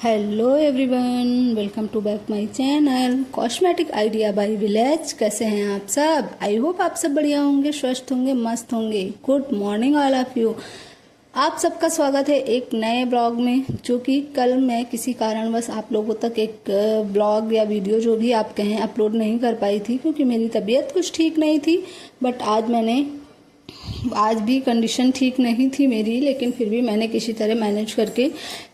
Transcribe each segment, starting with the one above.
Hello everyone, welcome to back my channel cosmetic idea by village. कैसे हैं आप सब? आई होप आप सब बढ़िया होंगे, स्वस्थ होंगे, मस्त होंगे। Good morning all of you. आप सबका स्वागत है एक नए ब्लॉग में, जो कि कल मैं किसी कारणवश आप लोगों तक एक ब्लॉग या वीडियो जो भी आप कहें अपलोड नहीं कर पाई थी, क्योंकि मेरी तबीयत कुछ ठीक नहीं थी। बट आज भी कंडीशन ठीक नहीं थी मेरी, लेकिन फिर भी मैंने किसी तरह मैनेज करके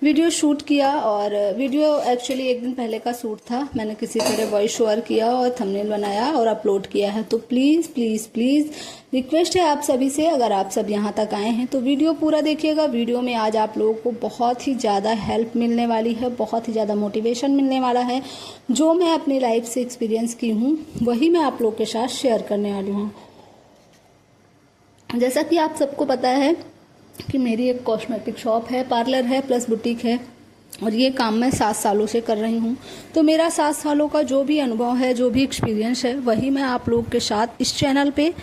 वीडियो शूट किया। और वीडियो एक्चुअली एक दिन पहले का शूट था। मैंने किसी तरह वॉइस ओवर किया और थंबनेल बनाया और अपलोड किया है। तो प्लीज़ प्लीज़ प्लीज़ रिक्वेस्ट है आप सभी से, अगर आप सब यहाँ तक आए हैं तो वीडियो पूरा देखिएगा। वीडियो में आज आप लोगों को बहुत ही ज़्यादा हेल्प मिलने वाली है, बहुत ही ज़्यादा मोटिवेशन मिलने वाला है। जो मैं अपनी लाइफ से एक्सपीरियंस की हूँ वही मैं आप लोग के साथ शेयर करने वाली हूँ। जैसा कि आप सबको पता है कि मेरी एक कॉस्मेटिक शॉप है, पार्लर है, प्लस बुटीक है, और ये काम मैं 7 सालों से कर रही हूँ। तो मेरा 7 सालों का जो भी अनुभव है, जो भी एक्सपीरियंस है, वही मैं आप लोगों के साथ इस चैनल पे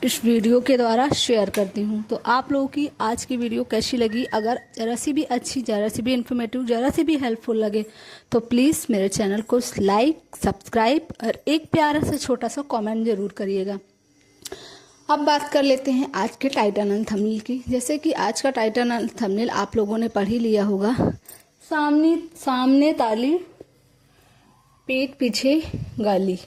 इस वीडियो के द्वारा शेयर करती हूँ। तो आप लोगों की आज की वीडियो कैसी लगी? अगर ज़रा सी भी अच्छी, ज़रा सी भी इन्फॉर्मेटिव, ज़रा सी भी हेल्पफुल लगे तो प्लीज़ मेरे चैनल को लाइक, सब्सक्राइब और एक प्यारा सा छोटा सा कॉमेंट ज़रूर करिएगा। अब बात कर लेते हैं आज के टाइटल एंड थंबनेल की। जैसे कि आज का टाइटल एंड थंबनेल आप लोगों ने पढ़ ही लिया होगा, सामने ताली, पीठ पीछे गाली।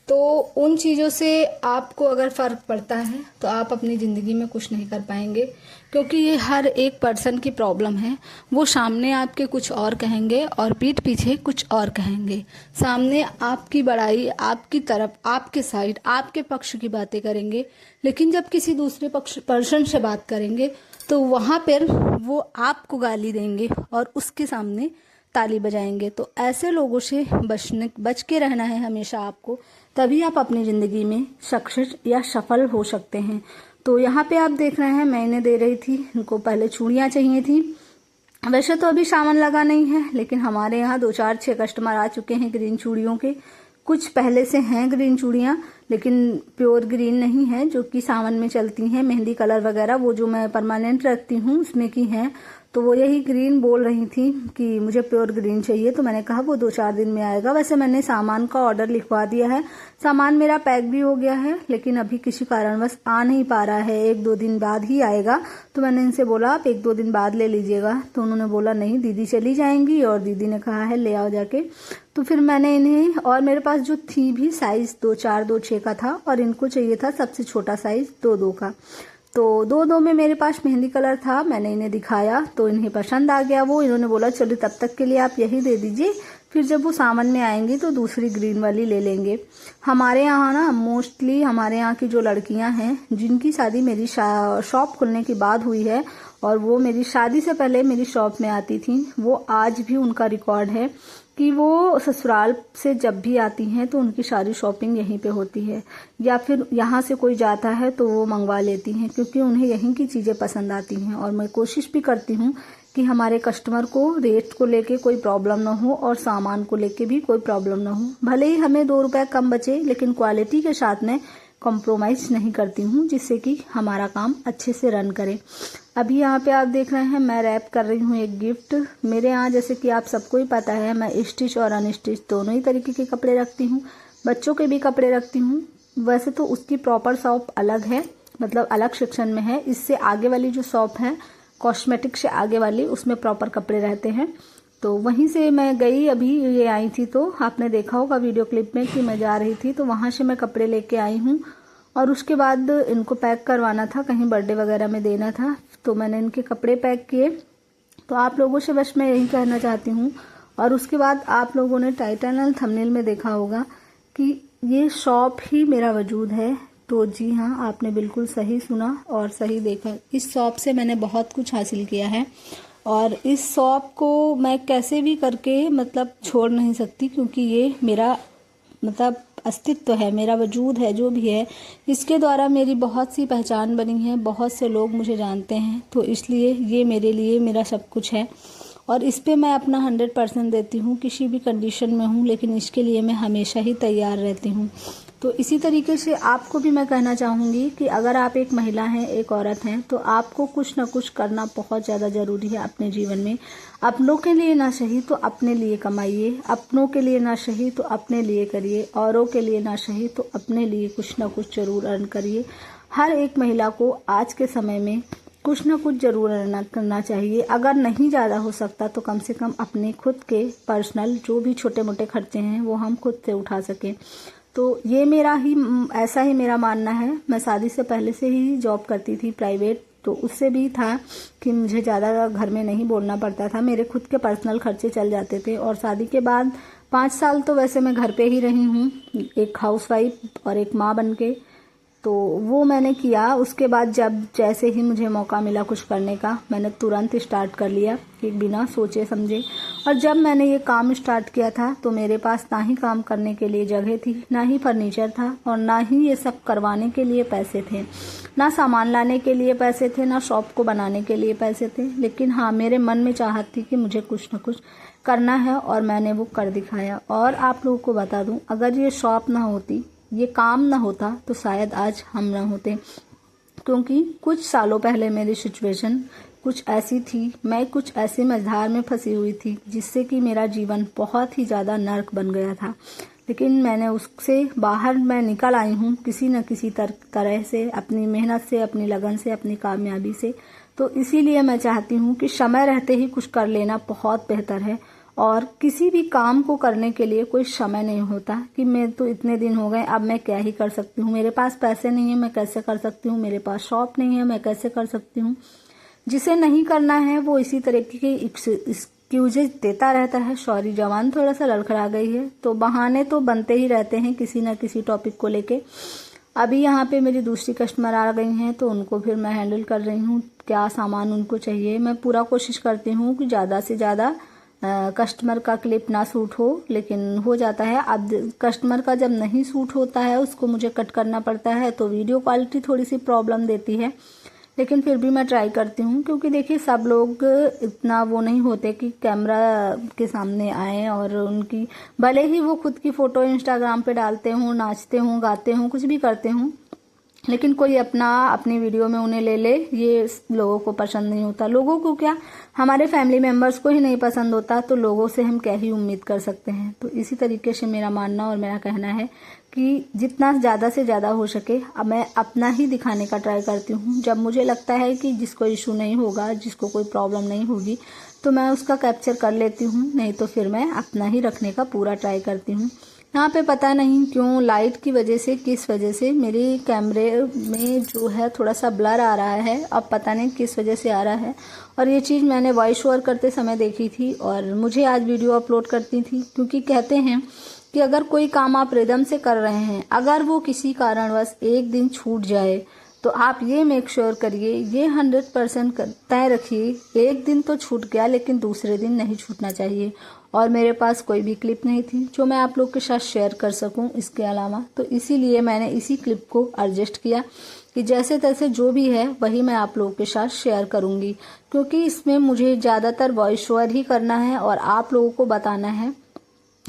तो उन चीज़ों से आपको अगर फ़र्क पड़ता है तो आप अपनी ज़िंदगी में कुछ नहीं कर पाएंगे, क्योंकि ये हर एक पर्सन की प्रॉब्लम है। वो सामने आपके कुछ और कहेंगे और पीठ पीछे कुछ और कहेंगे। सामने आपकी बड़ाई, आपकी तरफ, आपके साइड, आपके पक्ष की बातें करेंगे, लेकिन जब किसी दूसरे पर्सन से बात करेंगे तो वहाँ पर वो आपको गाली देंगे और उसके सामने ताली बजाएंगे। तो ऐसे लोगों से बच के रहना है हमेशा आपको, तभी आप अपनी ज़िंदगी में सक्सेस या सफल हो सकते हैं। तो यहाँ पे आप देख रहे हैं, मैंने दे रही थी इनको पहले चूड़ियाँ चाहिए थी। वैसे तो अभी सामान लगा नहीं है, लेकिन हमारे यहाँ 2-4-6 कस्टमर आ चुके हैं ग्रीन चूड़ियों के। कुछ पहले से हैं ग्रीन चूड़ियाँ, लेकिन प्योर ग्रीन नहीं है, जो कि सावन में चलती हैं, मेहंदी कलर वगैरह, वो जो मैं परमानेंट रखती हूँ उसमें की हैं। तो वो यही ग्रीन बोल रही थी कि मुझे प्योर ग्रीन चाहिए। तो मैंने कहा वो 2-4 दिन में आएगा। वैसे मैंने सामान का ऑर्डर लिखवा दिया है, सामान मेरा पैक भी हो गया है, लेकिन अभी किसी कारणवश आ नहीं पा रहा है, 1-2 दिन बाद ही आएगा। तो मैंने इनसे बोला आप 1-2 दिन बाद ले लीजिएगा। तो उन्होंने बोला नहीं, दीदी चली जाएंगी, और दीदी ने कहा है ले आओ जाके। तो फिर मैंने इन्हें, और मेरे पास जो थी भी साइज 2-4, 2-6 का था, और इनको चाहिए था सबसे छोटा साइज 2-2 का। तो 2-2 में मेरे पास मेहंदी कलर था। मैंने इन्हें दिखाया तो इन्हें पसंद आ गया वो। इन्होंने बोला चलो तब तक के लिए आप यही दे दीजिए, फिर जब वो सामान में आएंगी तो दूसरी ग्रीन वाली ले लेंगे। हमारे यहाँ ना मोस्टली हमारे यहाँ की जो लड़कियां हैं, जिनकी शादी मेरी शॉप खुलने के बाद हुई है, और वो मेरी शादी से पहले मेरी शॉप में आती थी, वो आज भी उनका रिकॉर्ड है कि वो ससुराल से जब भी आती हैं तो उनकी सारी शॉपिंग यहीं पे होती है, या फिर यहाँ से कोई जाता है तो वो मंगवा लेती हैं, क्योंकि उन्हें यहीं की चीज़ें पसंद आती हैं। और मैं कोशिश भी करती हूँ कि हमारे कस्टमर को रेट को लेके कोई प्रॉब्लम ना हो और सामान को लेके भी कोई प्रॉब्लम ना हो। भले ही हमें 2 रुपए कम बचे, लेकिन क्वालिटी के साथ में कॉम्प्रोमाइज़ नहीं करती हूँ, जिससे कि हमारा काम अच्छे से रन करे। अभी यहाँ पे आप देख रहे हैं मैं रैप कर रही हूँ एक गिफ्ट। मेरे यहाँ जैसे कि आप सबको ही पता है, मैं स्टिच और अनस्टिच दोनों ही तरीके के कपड़े रखती हूँ, बच्चों के भी कपड़े रखती हूँ। वैसे तो उसकी प्रॉपर शॉप अलग है, मतलब अलग सेक्शन में है। इससे आगे वाली जो शॉप है, कॉस्मेटिक से आगे वाली, उसमें प्रॉपर कपड़े रहते हैं। तो वहीं से मैं गई, अभी ये आई थी तो आपने देखा होगा वीडियो क्लिप में कि मैं जा रही थी, तो वहाँ से मैं कपड़े लेके आई हूँ। और उसके बाद इनको पैक करवाना था, कहीं बर्थडे वगैरह में देना था, तो मैंने इनके कपड़े पैक किए। तो आप लोगों से बस मैं यही कहना चाहती हूँ। और उसके बाद आप लोगों ने टाइटल एंड थंबनेल में देखा होगा कि ये शॉप ही मेरा वजूद है। तो जी हाँ, आपने बिल्कुल सही सुना और सही देखा। इस शॉप से मैंने बहुत कुछ हासिल किया है, और इस शॉप को मैं कैसे भी करके मतलब छोड़ नहीं सकती, क्योंकि ये मेरा मतलब अस्तित्व है, मेरा वजूद है। जो भी है, इसके द्वारा मेरी बहुत सी पहचान बनी है, बहुत से लोग मुझे जानते हैं। तो इसलिए ये मेरे लिए मेरा सब कुछ है, और इस पे मैं अपना 100% देती हूँ, किसी भी कंडीशन में हूँ, लेकिन इसके लिए मैं हमेशा ही तैयार रहती हूँ। तो इसी तरीके से आपको भी मैं कहना चाहूँगी कि अगर आप एक महिला हैं, एक औरत हैं, तो आपको कुछ ना कुछ करना बहुत ज़्यादा ज़रूरी है अपने जीवन में। अपनों के लिए ना सही तो अपने लिए कमाइए, अपनों के लिए ना सही तो अपने लिए करिए, औरों के लिए ना सही तो अपने लिए कुछ ना कुछ जरूर अर्न करिए। हर एक महिला को आज के समय में कुछ ना कुछ जरूर अर्न करना चाहिए। अगर नहीं ज़्यादा हो सकता तो कम से कम अपने खुद के पर्सनल जो भी छोटे मोटे खर्चे हैं वो हम खुद से उठा सकें। तो ये ऐसा ही मेरा मानना है। मैं शादी से पहले से ही जॉब करती थी प्राइवेट, तो उससे भी था कि मुझे ज़्यादा घर में नहीं बोलना पड़ता था, मेरे खुद के पर्सनल खर्चे चल जाते थे। और शादी के बाद 5 साल तो वैसे मैं घर पे ही रही हूँ, एक हाउसवाइफ और एक माँ बन के। तो वो मैंने किया। उसके बाद जब जैसे ही मुझे मौका मिला कुछ करने का, मैंने तुरंत स्टार्ट कर लिया, कि बिना सोचे समझे। और जब मैंने ये काम स्टार्ट किया था तो मेरे पास ना ही काम करने के लिए जगह थी, ना ही फर्नीचर था, और ना ही ये सब करवाने के लिए पैसे थे, ना सामान लाने के लिए पैसे थे, ना शॉप को बनाने के लिए पैसे थे। लेकिन हाँ, मेरे मन में चाहत थी कि मुझे कुछ न कुछ करना है, और मैंने वो कर दिखाया। और आप लोगों को बता दूं, अगर ये शॉप ना होती, ये काम ना होता, तो शायद आज हम ना होते। क्योंकि कुछ सालों पहले मेरी सिचुएशन कुछ ऐसी थी, मैं कुछ ऐसी मझधार में फंसी हुई थी जिससे कि मेरा जीवन बहुत ही ज़्यादा नर्क बन गया था। लेकिन मैंने उससे बाहर मैं निकल आई हूँ किसी न किसी तरह से, अपनी मेहनत से, अपनी लगन से, अपनी कामयाबी से। तो इसीलिए मैं चाहती हूँ कि समय रहते ही कुछ कर लेना बहुत बेहतर है। और किसी भी काम को करने के लिए कोई समय नहीं होता कि मैं तो इतने दिन हो गए, अब मैं क्या ही कर सकती हूँ, मेरे पास पैसे नहीं है, मैं कैसे कर सकती हूँ, मेरे पास शॉप नहीं है, मैं कैसे कर सकती हूँ। जिसे नहीं करना है वो इसी तरीके की एक्सक्यूजेज देता रहता है। सॉरी, जवान थोड़ा सा लड़खड़ा गई है, तो बहाने तो बनते ही रहते हैं किसी न किसी टॉपिक को लेके। अभी यहाँ पे मेरी दूसरी कस्टमर आ गई हैं, तो उनको फिर मैं हैंडल कर रही हूँ, क्या सामान उनको चाहिए। मैं पूरा कोशिश करती हूँ कि ज़्यादा से ज़्यादा कस्टमर का क्लिप ना सूट हो, लेकिन हो जाता है। अब कस्टमर का जब नहीं सूट होता है, उसको मुझे कट करना पड़ता है, तो वीडियो क्वालिटी थोड़ी सी प्रॉब्लम देती है। लेकिन फिर भी मैं ट्राई करती हूँ, क्योंकि देखिए सब लोग इतना वो नहीं होते कि कैमरा के सामने आए और उनकी, भले ही वो खुद की फ़ोटो इंस्टाग्राम पे डालते हों, नाचते हों, गाते हों, कुछ भी करते हों, लेकिन कोई अपनी वीडियो में उन्हें ले ले, ये लोगों को पसंद नहीं होता। लोगों को क्या, हमारे फैमिली मेंबर्स को ही नहीं पसंद होता, तो लोगों से हम क्या ही उम्मीद कर सकते हैं। तो इसी तरीके से मेरा मानना और मेरा कहना है कि जितना ज़्यादा से ज़्यादा हो सके, अब मैं अपना ही दिखाने का ट्राई करती हूँ। जब मुझे लगता है कि जिसको इशू नहीं होगा, जिसको कोई प्रॉब्लम नहीं होगी, तो मैं उसका कैप्चर कर लेती हूँ, नहीं तो फिर मैं अपना ही रखने का पूरा ट्राई करती हूँ। यहाँ पे पता नहीं क्यों लाइट की वजह से, किस वजह से मेरे कैमरे में जो है थोड़ा सा ब्लर आ रहा है। अब पता नहीं किस वजह से आ रहा है। और ये चीज़ मैंने वॉइस ओवर करते समय देखी थी, और मुझे आज वीडियो अपलोड करती थी, क्योंकि कहते हैं कि अगर कोई काम आप रिदम से कर रहे हैं, अगर वो किसी कारणवश एक दिन छूट जाए, तो आप ये मेक श्योर करिए, ये 100% तय रखिए, एक दिन तो छूट गया लेकिन दूसरे दिन नहीं छूटना चाहिए। और मेरे पास कोई भी क्लिप नहीं थी जो मैं आप लोग के साथ शेयर कर सकूं इसके अलावा, तो इसीलिए मैंने इसी क्लिप को एडजस्ट किया कि जैसे तैसे जो भी है वही मैं आप लोगों के साथ शेयर करूंगी, क्योंकि इसमें मुझे ज़्यादातर वॉइस ओवर ही करना है और आप लोगों को बताना है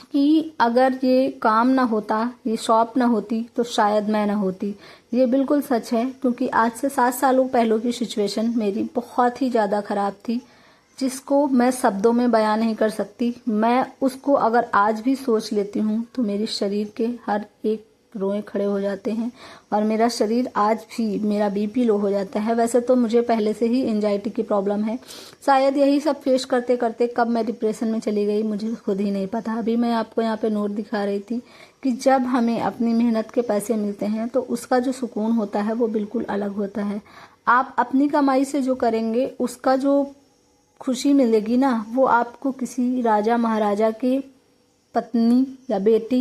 कि अगर ये काम ना होता, ये शॉप ना होती, तो शायद मैं ना होती। ये बिल्कुल सच है, क्योंकि आज से 7 सालों पहले की सिचुएशन मेरी बहुत ही ज़्यादा ख़राब थी, जिसको मैं शब्दों में बयान नहीं कर सकती। मैं उसको अगर आज भी सोच लेती हूँ तो मेरे शरीर के हर एक रोए खड़े हो जाते हैं, और मेरा शरीर आज भी, मेरा बीपी लो हो जाता है। वैसे तो मुझे पहले से ही एंजाइटी की प्रॉब्लम है, शायद यही सब फेस करते करते कब मैं डिप्रेशन में चली गई मुझे खुद ही नहीं पता। अभी मैं आपको यहाँ पे नोट दिखा रही थी कि जब हमें अपनी मेहनत के पैसे मिलते हैं तो उसका जो सुकून होता है वो बिल्कुल अलग होता है। आप अपनी कमाई से जो करेंगे उसका जो खुशी मिलेगी ना, वो आपको किसी राजा महाराजा की पत्नी या बेटी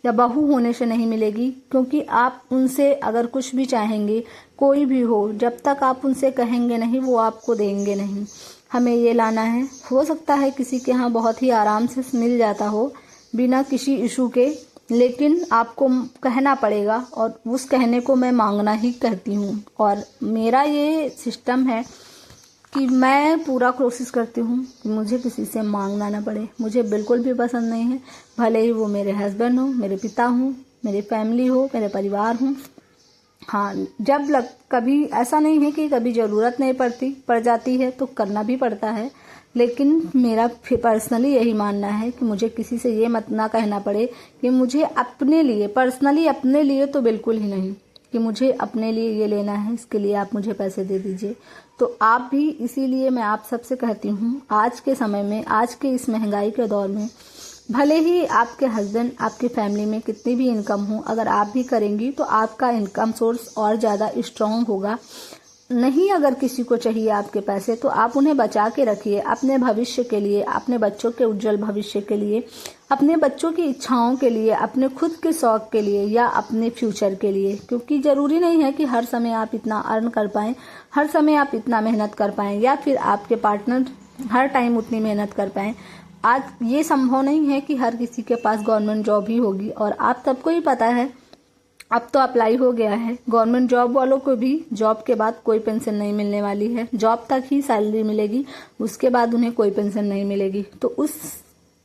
या बहू होने से नहीं मिलेगी। क्योंकि आप उनसे अगर कुछ भी चाहेंगे, कोई भी हो, जब तक आप उनसे कहेंगे नहीं, वो आपको देंगे नहीं। हमें ये लाना है, हो सकता है किसी के यहाँ बहुत ही आराम से मिल जाता हो बिना किसी इशू के, लेकिन आपको कहना पड़ेगा, और उस कहने को मैं मांगना ही कहती हूँ। और मेरा ये सिस्टम है कि मैं पूरा कोशिश करती हूँ कि मुझे किसी से मांगना ना पड़े। मुझे बिल्कुल भी पसंद नहीं है, भले ही वो मेरे हस्बैंड हो, मेरे पिता हों, मेरी फैमिली हो, मेरे परिवार हो। हाँ, कभी ऐसा नहीं है कि कभी ज़रूरत नहीं पड़ जाती है तो करना भी पड़ता है, लेकिन मेरा पर्सनली यही मानना है कि मुझे किसी से ये मत ना कहना पड़े कि मुझे अपने लिए, पर्सनली अपने लिए तो बिल्कुल ही नहीं, कि मुझे अपने लिए ये लेना है, इसके लिए आप मुझे पैसे दे दीजिए। तो आप भी, इसीलिए मैं आप सबसे कहती हूँ, आज के समय में, आज के इस महंगाई के दौर में, भले ही आपके हस्बैंड, आपकी फैमिली में कितनी भी इनकम हो, अगर आप भी करेंगी तो आपका इनकम सोर्स और ज़्यादा स्ट्रांग होगा। नहीं अगर किसी को चाहिए आपके पैसे तो आप उन्हें बचा के रखिए, अपने भविष्य के लिए, अपने बच्चों के उज्जवल भविष्य के लिए, अपने बच्चों की इच्छाओं के लिए, अपने खुद के शौक के लिए या अपने फ्यूचर के लिए। क्योंकि ज़रूरी नहीं है कि हर समय आप इतना अर्न कर पाएं, हर समय आप इतना मेहनत कर पाएं, या फिर आपके पार्टनर हर टाइम उतनी मेहनत कर पाएं। आज ये संभव नहीं है कि हर किसी के पास गवर्नमेंट जॉब ही होगी, और आप सबको ही पता है अब तो अप्लाई हो गया है, गवर्नमेंट जॉब वालों को भी जॉब के बाद कोई पेंशन नहीं मिलने वाली है, जॉब तक ही सैलरी मिलेगी, उसके बाद उन्हें कोई पेंशन नहीं मिलेगी। तो उस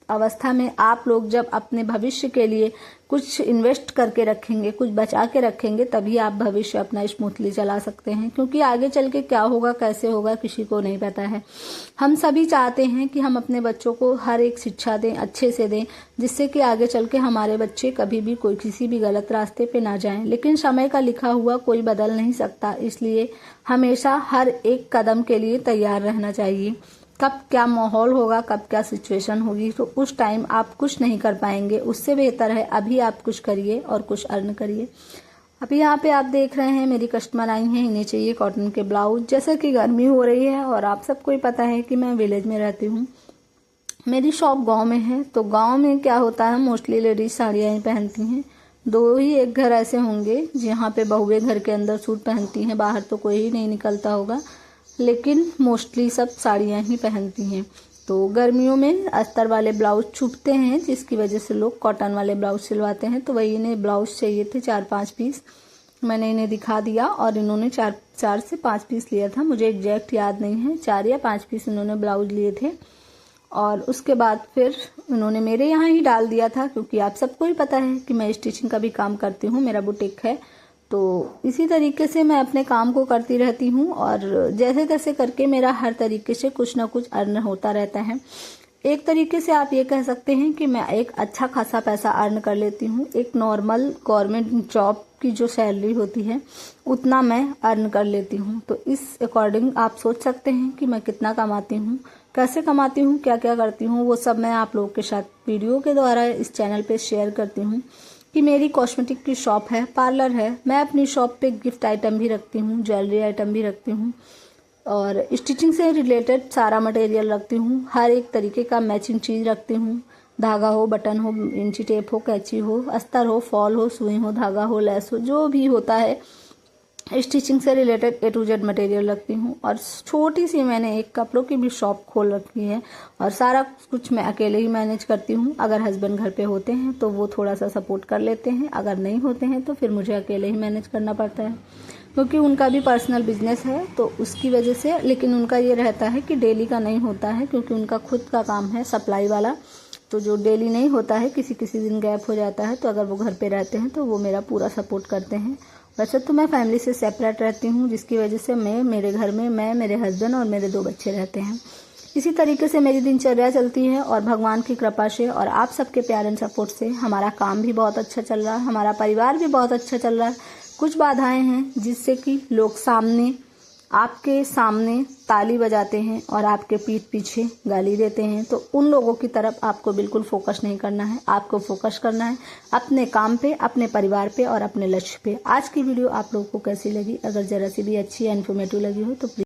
अवस्था में आप लोग जब अपने भविष्य के लिए कुछ इन्वेस्ट करके रखेंगे, कुछ बचा के रखेंगे, तभी आप भविष्य अपना स्मूथली चला सकते हैं। क्योंकि आगे चल के क्या होगा, कैसे होगा, किसी को नहीं पता है। हम सभी चाहते हैं कि हम अपने बच्चों को हर एक शिक्षा दें, अच्छे से दें, जिससे कि आगे चल के हमारे बच्चे कभी भी कोई किसी भी गलत रास्ते पे ना जाएं। लेकिन समय का लिखा हुआ कोई बदल नहीं सकता, इसलिए हमेशा हर एक कदम के लिए तैयार रहना चाहिए। कब क्या माहौल होगा, कब क्या सिचुएशन होगी, तो उस टाइम आप कुछ नहीं कर पाएंगे। उससे बेहतर है अभी आप कुछ करिए और कुछ अर्न करिए। अभी यहाँ पे आप देख रहे हैं मेरी कस्टमर आई हैं, इन्हें चाहिए कॉटन के ब्लाउज। जैसा कि गर्मी हो रही है और आप सबको ही पता है कि मैं विलेज में रहती हूँ, मेरी शॉप गाँव में है। तो गाँव में क्या होता है, मोस्टली लेडीज साड़ियाँ ही पहनती हैं। दो ही एक घर ऐसे होंगे जहाँ पे बहुएं घर के अंदर सूट पहनती हैं, बाहर तो कोई ही नहीं निकलता होगा, लेकिन मोस्टली सब साड़ियाँ ही पहनती हैं। तो गर्मियों में अस्तर वाले ब्लाउज छुपते हैं, जिसकी वजह से लोग कॉटन वाले ब्लाउज सिलवाते हैं। तो वही इन्हें ब्लाउज चाहिए थे 4-5 पीस, मैंने इन्हें दिखा दिया और इन्होंने 4 से 5 पीस लिया था, मुझे एग्जैक्ट याद नहीं है, 4 या 5 पीस इन्होंने ब्लाउज लिए थे। और उसके बाद फिर उन्होंने मेरे यहाँ ही डाल दिया था, क्योंकि आप सबको ही पता है कि मैं स्टिचिंग का भी काम करती हूँ, मेरा बुटीक है। तो इसी तरीके से मैं अपने काम को करती रहती हूँ और जैसे तैसे करके मेरा हर तरीके से कुछ ना कुछ अर्न होता रहता है। एक तरीके से आप ये कह सकते हैं कि मैं एक अच्छा खासा पैसा अर्न कर लेती हूँ। एक नॉर्मल गवर्नमेंट जॉब की जो सैलरी होती है उतना मैं अर्न कर लेती हूँ। तो इस अकॉर्डिंग आप सोच सकते हैं कि मैं कितना कमाती हूँ, कैसे कमाती हूँ, क्या क्या करती हूँ, वो सब मैं आप लोगों के साथ वीडियो के द्वारा इस चैनल पे शेयर करती हूँ। कि मेरी कॉस्मेटिक की शॉप है, पार्लर है, मैं अपनी शॉप पे गिफ्ट आइटम भी रखती हूँ, ज्वेलरी आइटम भी रखती हूँ और स्टिचिंग से रिलेटेड सारा मटेरियल रखती हूँ। हर एक तरीके का मैचिंग चीज़ रखती हूँ, धागा हो, बटन हो, इंची टेप हो, कैंची हो, अस्तर हो, फॉल हो, सुई हो, धागा हो, लेस हो, जो भी होता है स्टिचिंग से related A to Z material रखती हूँ। और छोटी सी मैंने एक कपड़ों की भी शॉप खोल रखी है और सारा कुछ मैं अकेले ही मैनेज करती हूँ। अगर हस्बैंड घर पे होते हैं तो वो थोड़ा सा सपोर्ट कर लेते हैं, अगर नहीं होते हैं तो फिर मुझे अकेले ही मैनेज करना पड़ता है, क्योंकि उनका भी पर्सनल बिजनेस है तो उसकी वजह से। लेकिन उनका ये रहता है कि डेली का नहीं होता है, क्योंकि उनका खुद का काम है सप्लाई वाला, तो जो डेली नहीं होता है, किसी किसी दिन गैप हो जाता है। तो अगर वो घर पे रहते हैं तो वो मेरा पूरा सपोर्ट करते हैं। वैसे तो मैं फैमिली से सेपरेट रहती हूँ, जिसकी वजह से मेरे घर में मैं, मेरे हस्बैंड और मेरे 2 बच्चे रहते हैं। इसी तरीके से मेरी दिनचर्या चलती है और भगवान की कृपा से और आप सबके प्यार एंड सपोर्ट से हमारा काम भी बहुत अच्छा चल रहा है, हमारा परिवार भी बहुत अच्छा चल रहा है। कुछ बाधाएं हैं जिससे कि लोग आपके सामने ताली बजाते हैं और आपके पीठ पीछे गाली देते हैं, तो उन लोगों की तरफ आपको बिल्कुल फोकस नहीं करना है। आपको फोकस करना है अपने काम पे, अपने परिवार पे और अपने लक्ष्य पे। आज की वीडियो आप लोगों को कैसी लगी? अगर जरा सी भी अच्छी या इन्फॉर्मेटिव लगी हो तो प्लीज